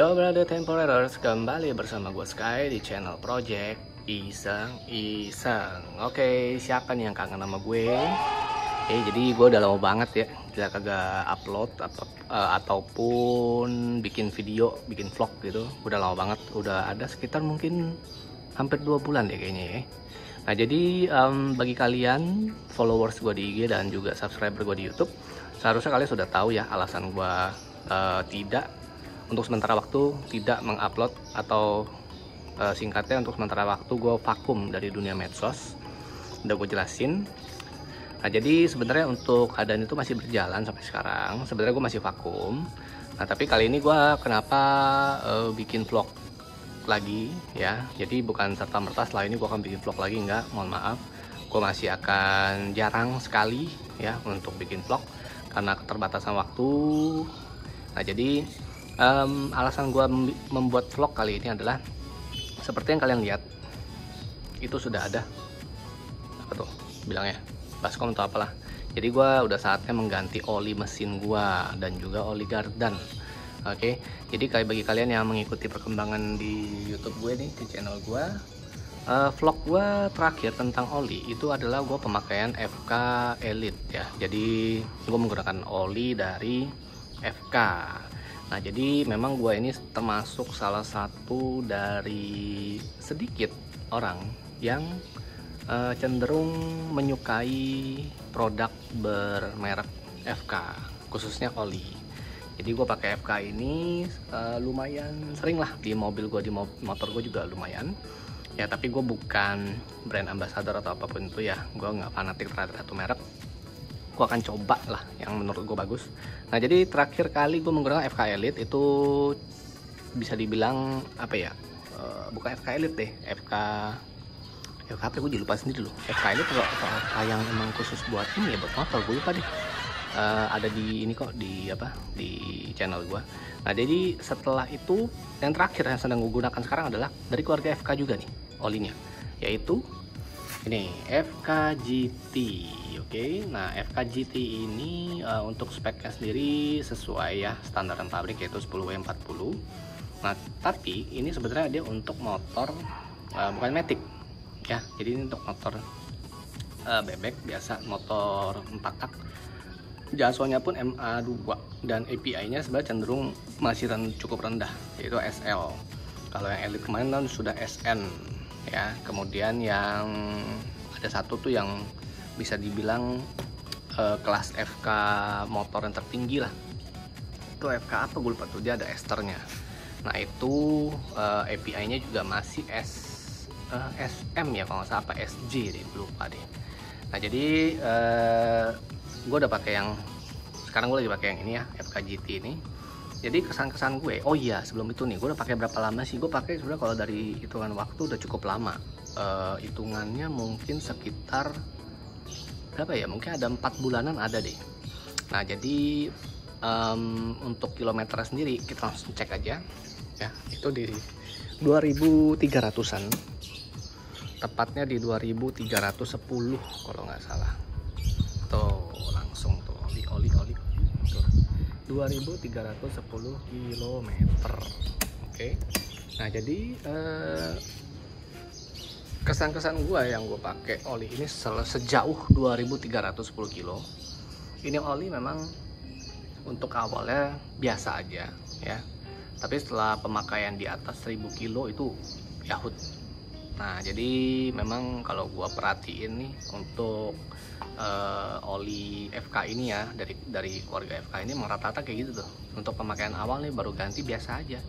Halo brother temporarers, kembali bersama gue Sky di channel Project Iseng. Oke, siapa nih yang kangen sama gue? Jadi gue udah lama banget ya kita kagak upload ataupun bikin video, bikin vlog gitu. Udah lama banget, udah ada sekitar mungkin hampir 2 bulan deh kayaknya ya. Nah jadi bagi kalian followers gue di IG dan juga subscriber gue di YouTube, seharusnya kalian sudah tahu ya alasan gue tidak untuk sementara waktu tidak mengupload atau singkatnya untuk sementara waktu gue vakum dari dunia medsos. Udah gue jelasin. Nah jadi sebenarnya untuk keadaan itu masih berjalan sampai sekarang. Sebenarnya gue masih vakum. Nah tapi kali ini gue kenapa bikin vlog lagi ya. Jadi bukan serta-merta setelah ini gue akan bikin vlog lagi, enggak, mohon maaf. Gue masih akan jarang sekali ya untuk bikin vlog karena keterbatasan waktu. Nah jadi alasan gue membuat vlog kali ini adalah seperti yang kalian lihat, itu sudah ada apa tuh bilangnya, baskom atau apalah. Jadi gue udah saatnya mengganti oli mesin gue dan juga oli gardan. Oke, jadi bagi kalian yang mengikuti perkembangan di YouTube gue nih, di channel gue, vlog gue terakhir tentang oli itu adalah gue pemakaian FK Elite ya. Jadi gue menggunakan oli dari FK. Nah jadi memang gue ini termasuk salah satu dari sedikit orang yang cenderung menyukai produk bermerek FK, khususnya oli. Jadi gue pakai FK ini lumayan sering lah di mobil gue, di motor gue juga lumayan ya. Tapi gue bukan brand ambassador atau apapun itu ya, gue nggak fanatik terhadap satu merek. Gue akan coba lah yang menurut gue bagus. Nah jadi terakhir kali gue menggunakan FK Elite itu bisa dibilang apa ya, bukan FK Elite deh, FK apa gue jadi lupa sendiri loh. FK Elite atau FK yang emang khusus buat ini ya, buat motor, gue lupa deh. Ada di ini kok, di apa, di channel gue. Nah jadi setelah itu yang terakhir yang sedang gue gunakan sekarang adalah dari keluarga FK juga nih olinya, yaitu ini FK GT. Oke, nah FK GT ini untuk speknya sendiri sesuai ya standaran pabrik, yaitu 10W40. Nah tapi ini sebenarnya dia untuk motor bukan matic ya, jadi ini untuk motor bebek biasa, motor 4 tak. Jasonya pun MA2 dan API-nya sebenarnya cenderung masih cukup rendah, yaitu SL. Kalau yang Elite kemarin kan sudah SN ya. Kemudian yang ada satu tuh yang bisa dibilang kelas FK motor yang tertinggi lah. Itu FK apa gue lupa tuh, dia ada esternya. Nah itu API-nya juga masih SM ya kalau nggak salah, apa SJ deh, lupa deh. Nah jadi gue udah pakai yang sekarang, gue lagi pakai yang ini ya, FK GT ini. Jadi kesan-kesan gue, oh iya sebelum itu nih gue udah pakai berapa lama sih? Gue pakai sebenarnya kalau dari hitungan waktu udah cukup lama. Hitungannya mungkin sekitar berapa ya, mungkin ada 4 bulanan ada deh. Nah jadi untuk kilometer sendiri kita langsung cek aja ya, itu di 2300-an, tepatnya di 2310 kalau nggak salah. Tuh langsung tuh oli tuh 2310 km. Oke. Nah jadi kesan-kesan gue yang gue pakai oli ini sejauh 2310 kilo. Ini oli memang untuk awalnya biasa aja ya. Tapi setelah pemakaian di atas 1000 kilo itu yahut. Nah jadi memang kalau gue perhatiin nih untuk oli FK ini ya, dari keluarga FK ini rata-rata kayak gitu tuh. Untuk pemakaian awal nih baru ganti biasa aja.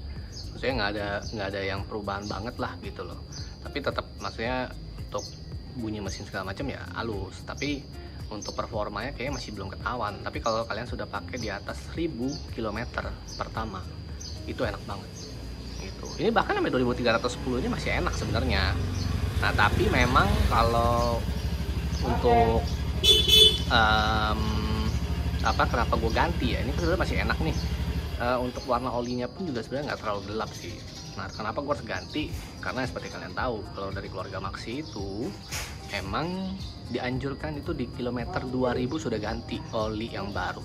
Maksudnya nggak ada yang perubahan banget lah gitu loh. Tapi tetap maksudnya untuk bunyi mesin segala macam ya halus, tapi untuk performanya kayaknya masih belum ketahuan. Tapi kalau kalian sudah pakai di atas 1000 km pertama itu enak banget gitu. Ini bahkan sampai 2310 ini masih enak sebenarnya. Nah tapi memang kalau untuk kenapa gue ganti ya, ini sebenarnya masih enak nih. Untuk warna olinya pun juga sebenarnya nggak terlalu gelap sih. Nah kenapa gue harus ganti, karena seperti kalian tahu kalau dari keluarga Maxi itu emang dianjurkan itu di kilometer 2000 sudah ganti oli yang baru.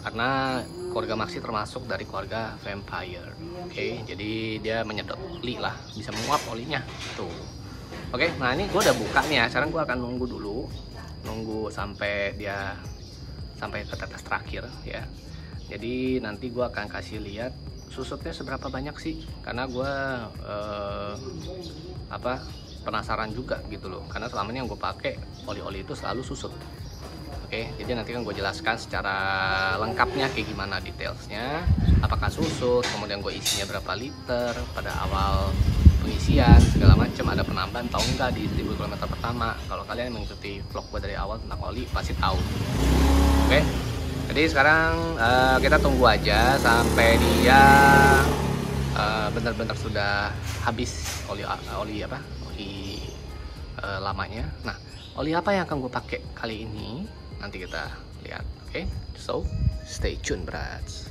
karena keluarga Maxi termasuk dari keluarga vampire. Oke, jadi dia menyedot oli lah, bisa menguap olinya tuh. Oke, nah ini gue udah buka nih ya. Sekarang gue akan nunggu dulu, nunggu sampai dia sampai ke tetes terakhir ya. Jadi nanti gue akan kasih lihat susutnya seberapa banyak sih, karena gue penasaran juga gitu loh, karena selama ini yang gue pakai oli-oli itu selalu susut. Oke, jadi nanti kan gue jelaskan secara lengkapnya kayak gimana detailsnya, apakah susut, kemudian gue isinya berapa liter pada awal pengisian segala macam, ada penambahan atau enggak di 1000 km pertama. Kalau kalian mengikuti vlog gue dari awal tentang oli pasti tahu. Oke, jadi sekarang kita tunggu aja sampai dia benar-benar sudah habis oli lamanya. Nah, oli apa yang akan gue pakai kali ini? Nanti kita lihat. Oke, so stay tune, brats.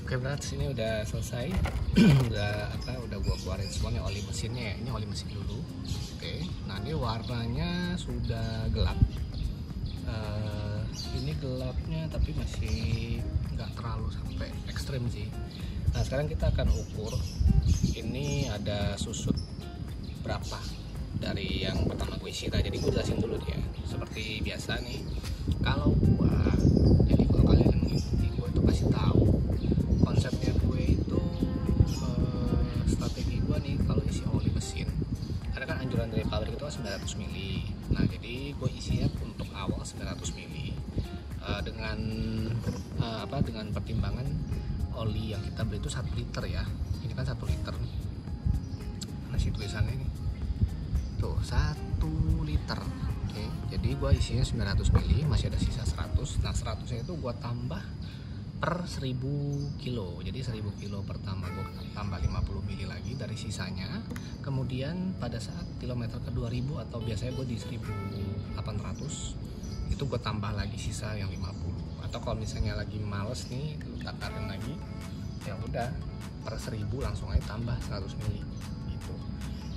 Oke, brats, ini udah selesai. udah gua keluarin semuanya oli mesinnya ya. Ini oli mesin dulu. Oke, nah ini warnanya sudah gelap. Ini gelapnya tapi masih nggak terlalu sampai ekstrim sih. Nah, sekarang kita akan ukur ini ada susut berapa dari yang pertama gue isi. Nah, jadi gue jelasin dulu dia. Seperti biasa nih, kalau kalian mengikuti gue itu pasti tahu konsepnya gue itu, strategi gue nih kalau isi oli mesin, karena kan anjuran dari pabrik itu 900 ml. Nah, jadi gue isinya untuk awal 900 ml dengan dengan pertimbangan oli yang kita beli itu 1 liter ya. Ini kan 1 liter nih, masih tulisannya ini tuh 1 liter. Oke, jadi gua isinya 900 ml, masih ada sisa 100. Nah, 100 nya itu gua tambah per 1000 kilo. Jadi 1000 kilo pertama gua tambah 50 ml lagi dari sisanya. Kemudian pada saat kilometer ke 2000 atau biasanya gua di 1800 itu gua tambah lagi sisa yang 50. Atau kalau misalnya lagi males nih, lu takarin lagi, ya udah per 1000 langsung aja tambah 100 ml gitu.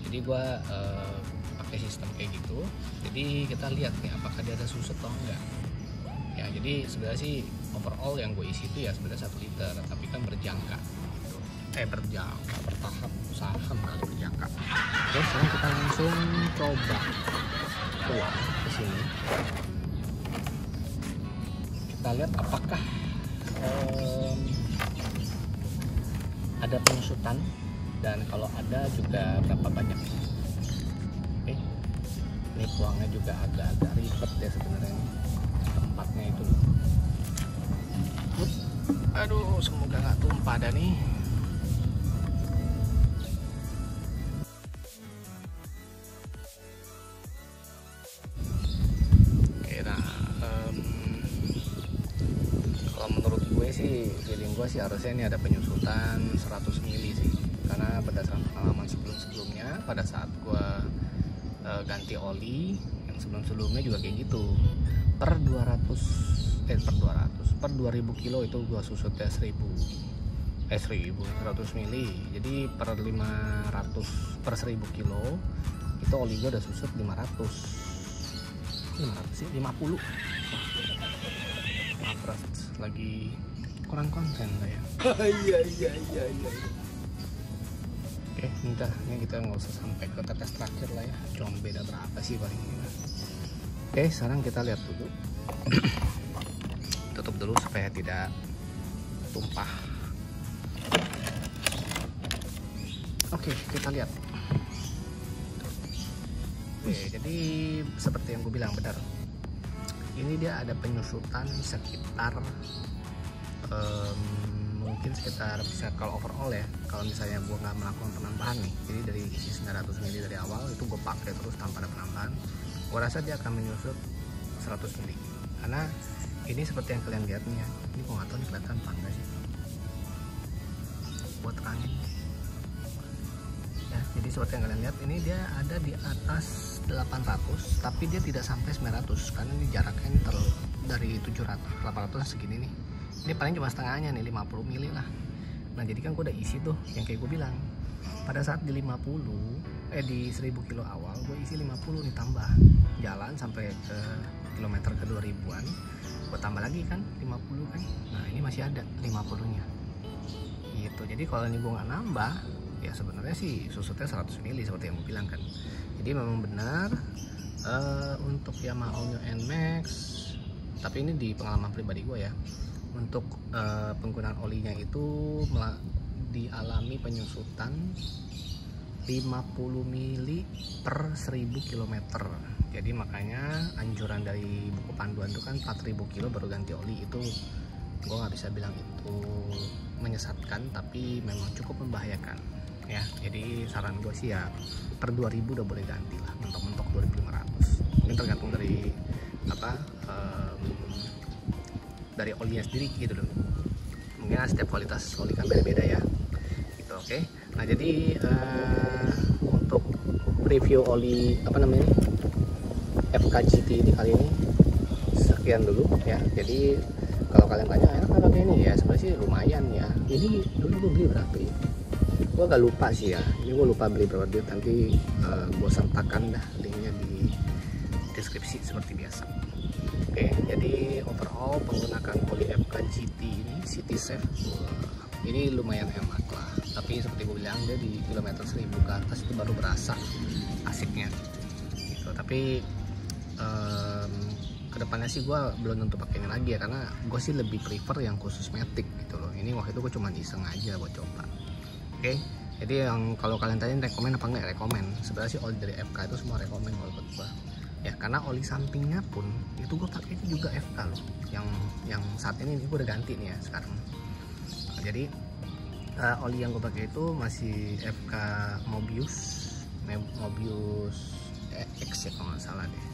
Jadi gue pakai sistem kayak gitu. Jadi kita lihat nih apakah dia ada susut atau enggak ya. Jadi sebenarnya sih overall yang gue isi itu ya sebenarnya 1 liter, tapi kan berjangka gitu. Bertahap, saham kali berjangka. Oke, sekarang kita langsung coba tuang ke sini. Kita lihat apakah ada penyusutan, dan kalau ada juga berapa banyak. Oke, ini tuangnya juga agak-agak ribet ya sebenarnya, tempatnya itu. Aduh, semoga nggak tumpah dah nih. Oke, nah kalau menurut gue sih, feeling gue sih harusnya ini ada penyusutan 100 ml sih, karena berdasarkan pengalaman sebelumnya pada saat gue ganti oli yang sebelumnya juga kayak gitu, per 2000 kilo itu gue susutnya 100 ml. Jadi per 1000 kilo itu oli gue udah susut 500 sih, 50. Lagi kurang konsen lah ya. Iya. Oke, ini kita nggak usah sampai ke tetes terakhir lah ya, cuma beda berapa sih paling ini. Oke, sekarang kita lihat dulu. Tutup dulu supaya tidak tumpah. Oke, kita lihat. Oke, jadi seperti yang gue bilang benar, ini dia ada penyusutan sekitar mungkin sekitar, kalau overall ya, kalau misalnya gue nggak melakukan penambahan nih, jadi dari isi 900 ml dari awal itu gue pakai terus tanpa ada penambahan, gue rasa dia akan menyusut 100 ml. Karena ini seperti yang kalian lihat nih ya, ini gue nggak tahu nih kelihatan apa enggak sih, buat terangin ya. Jadi seperti yang kalian lihat, ini dia ada di atas 800, tapi dia tidak sampai 900 karena ini jaraknya dari 700 800 segini nih. Ini paling cuma setengahnya nih, 50 ml lah. Nah, jadi kan gue udah isi tuh yang kayak gue bilang, pada saat di 1000 kilo awal gue isi 50 nih, tambah jalan sampai ke kilometer ke 2000-an. gue tambah lagi kan 50 kan. Nah ini masih ada 50-nya gitu. Jadi kalau ini gue nggak nambah ya sebenarnya sih susutnya 100 ml seperti yang gue bilang kan. Jadi memang benar untuk Yamaha All New NMAX, tapi ini di pengalaman pribadi gue ya, untuk penggunaan olinya itu dialami penyusutan 50 ml per 1000 km. Jadi makanya anjuran dari buku panduan itu kan 4000 kilo baru ganti oli. Itu gue nggak bisa bilang itu menyesatkan, tapi memang cukup membahayakan ya. Jadi saran gue sih ya per 2000 udah boleh ganti lah, mentok-mentok 2500. Mungkin tergantung dari dari olinya sendiri gitu loh. Mungkin setiap kualitas oli kan beda-beda ya gitu. Oke. Nah jadi untuk review oli FKGT di kali ini sekian dulu ya. Jadi kalau kalian tanya enak nggak pakai ini ya, sebenarnya sih lumayan ya. Ini dulu gue beli berapa ya? Gue agak lupa sih ya. Ini gue lupa beli berapa duit, nanti gue sertakan dah linknya di deskripsi seperti biasa. Oke, jadi overall penggunaan oli FKGT ini City Safe ini lumayan hemat lah. Tapi seperti gue bilang, dia di kilometer 1000 ke atas itu baru berasa asiknya gitu. Tapi kedepannya sih gue belum tentu pakai ini lagi ya, karena gue sih lebih prefer yang khusus matic gitu loh. Ini waktu itu gue cuma iseng aja buat coba. Oke, jadi yang kalau kalian tanya rekomen apa enggak, rekomen. Sebenarnya sih oli dari FK itu semua rekomen kalau buat gue ya, karena oli sampingnya pun itu gue pakai itu juga FK loh. Yang saat ini gue udah ganti nih ya sekarang. Nah, jadi oli yang gue pakai itu masih FK Mobius X ya kalau nggak salah deh.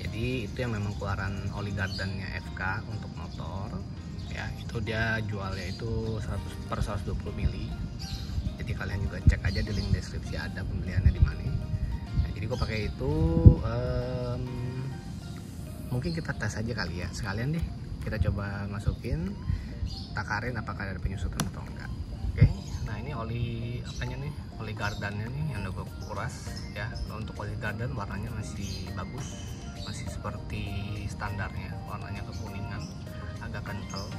Jadi itu yang memang keluaran oli gardannya FK untuk motor ya. Itu dia jualnya itu 100 per 120 mili. Jadi kalian juga cek aja di link deskripsi ada pembeliannya di mana. Nah, jadi gue pakai itu mungkin kita tes aja kali ya, sekalian deh kita coba masukin, takarin apakah ada penyusutan atau enggak. Oke, nah ini oli apanya nih, oli gardannya nih yang udah gue kuras ya. Untuk oli gardan warnanya masih bagus, masih seperti standarnya, warnanya kekuningan agak kental.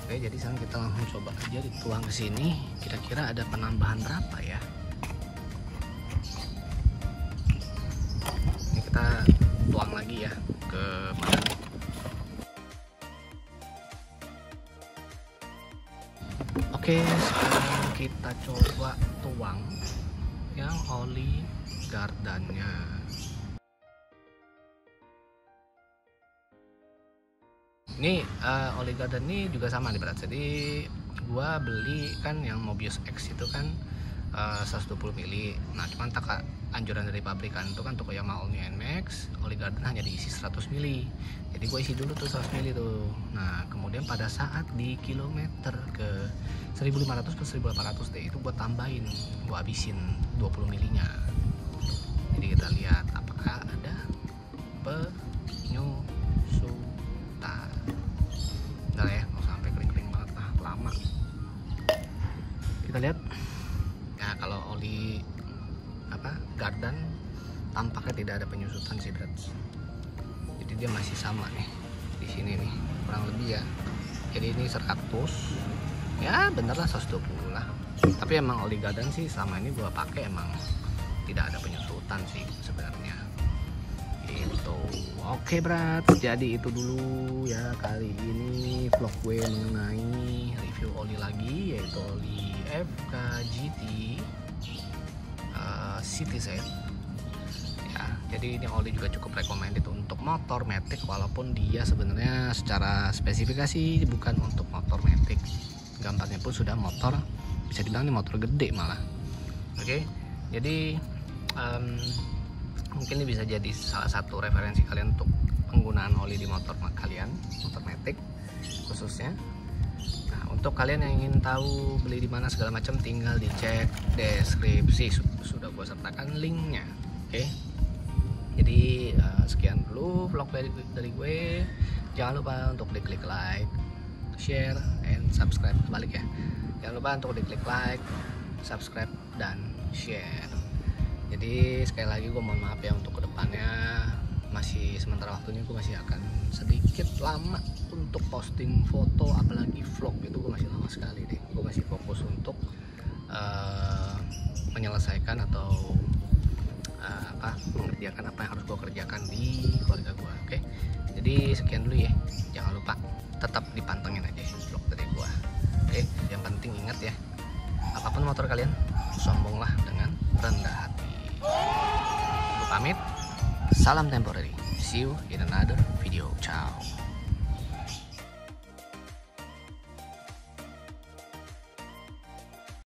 Oke, jadi sekarang kita langsung coba aja dituang ke sini, kira-kira ada penambahan berapa ya. Ini kita tuang lagi ya ke mana. Oke, sekarang kita coba tuang yang oli gardannya. Ini oli gardan ini juga sama nih berat. Jadi gua beli kan yang Mobius X itu kan 120 mili. Nah cuman anjuran dari pabrikan itu kan toko Yamaha All New NMAX, oli gardan hanya diisi 100 mili. Jadi gue isi dulu tuh 100 mili tuh. Nah kemudian pada saat di kilometer ke 1500 ke 1800 deh, itu gue tambahin, gue habisin 20 milinya. Jadi kita lihat apakah ada penyusutan. Udah ya, mau sampai kering-kering banget lah, lama. Kita lihat ya, kalau oli gardan tampaknya tidak ada penyusutan sih berat. Jadi dia masih sama nih di sini nih, kurang lebih ya. Jadi ini 100 ya, bener lah 120 lah. Tapi emang oli gardan sih sama ini gua pakai emang tidak ada penyusutan sih sebenarnya gitu. Oke berat, jadi itu dulu ya kali ini vlog gue mengenai review oli lagi, yaitu oli FKGT City Safe ya. Jadi ini oli juga cukup recommended untuk motor matic, walaupun dia sebenarnya secara spesifikasi bukan untuk motor matic. Gambarnya pun sudah motor, bisa dibilang ini motor gede malah. Oke, jadi mungkin ini bisa jadi salah satu referensi kalian untuk penggunaan oli di motor kalian, motor matic khususnya. Nah, untuk kalian yang ingin tahu beli di mana segala macam, tinggal dicek deskripsi, sudah gue sertakan linknya. Oke, jadi sekian dulu vlog dari gue. Jangan lupa untuk diklik like, share, and subscribe. Kebalik ya, jangan lupa untuk diklik like, subscribe, dan share. Jadi sekali lagi gue mohon maaf ya untuk kedepannya masih sementara waktunya gue masih akan sedikit lama untuk posting foto, apalagi vlog itu gue masih lama sekali deh. Gue masih fokus untuk menyelesaikan atau mengerjakan apa yang harus gue kerjakan di keluarga gue. Oke, jadi sekian dulu ya. Jangan lupa tetap dipantengin aja vlog dari gue. Oke, yang penting ingat ya, apapun motor kalian, sombonglah dengan rendah hati. Gue pamit. Salam temporary. See you in another video. Ciao.